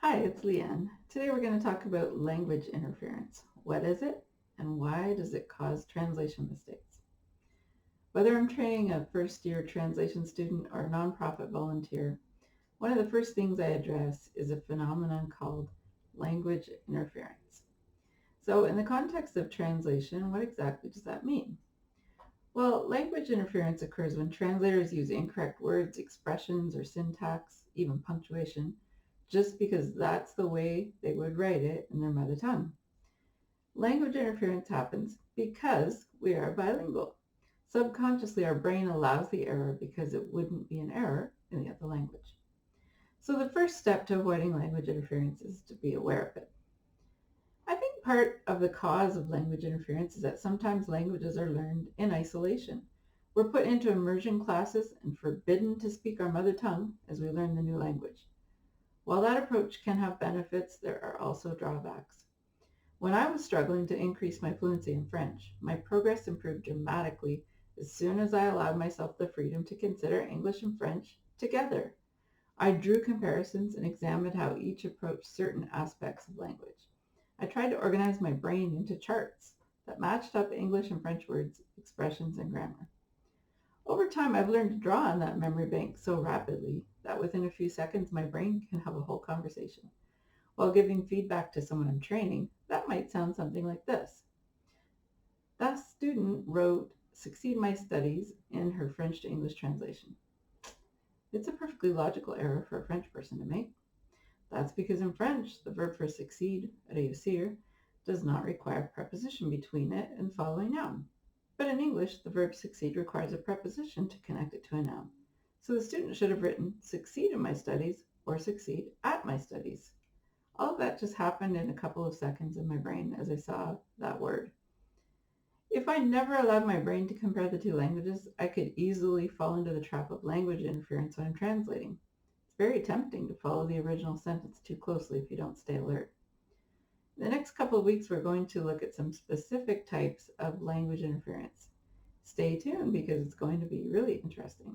Hi, it's Leanne. Today we're going to talk about language interference. What is it and why does it cause translation mistakes? Whether I'm training a first year translation student or a nonprofit volunteer, one of the first things I address is a phenomenon called language interference. So, in the context of translation, what exactly does that mean? Well, language interference occurs when translators use incorrect words, expressions, or syntax, even punctuation, just because that's the way they would write it in their mother tongue. Language interference happens because we are bilingual. Subconsciously, our brain allows the error because it wouldn't be an error in the other language. So the first step to avoiding language interference is to be aware of it. I think part of the cause of language interference is that sometimes languages are learned in isolation. We're put into immersion classes and forbidden to speak our mother tongue as we learn the new language. While that approach can have benefits, there are also drawbacks. When I was struggling to increase my fluency in French, my progress improved dramatically as soon as I allowed myself the freedom to consider English and French together. I drew comparisons and examined how each approached certain aspects of language. I tried to organize my brain into charts that matched up English and French words, expressions, and grammar. Over time, I've learned to draw on that memory bank so rapidly that within a few seconds, my brain can have a whole conversation. While giving feedback to someone I'm training, that might sound something like this. That student wrote, "Succeed my studies" in her French to English translation. It's a perfectly logical error for a French person to make. That's because in French, the verb for succeed, réussir, does not require a preposition between it and the following noun. But in English, the verb succeed requires a preposition to connect it to a noun. So the student should have written succeed in my studies or succeed at my studies. All of that just happened in a couple of seconds in my brain as I saw that word. If I never allowed my brain to compare the two languages, I could easily fall into the trap of language interference when I'm translating. It's very tempting to follow the original sentence too closely if you don't stay alert. In the next couple of weeks, we're going to look at some specific types of language interference. Stay tuned because it's going to be really interesting.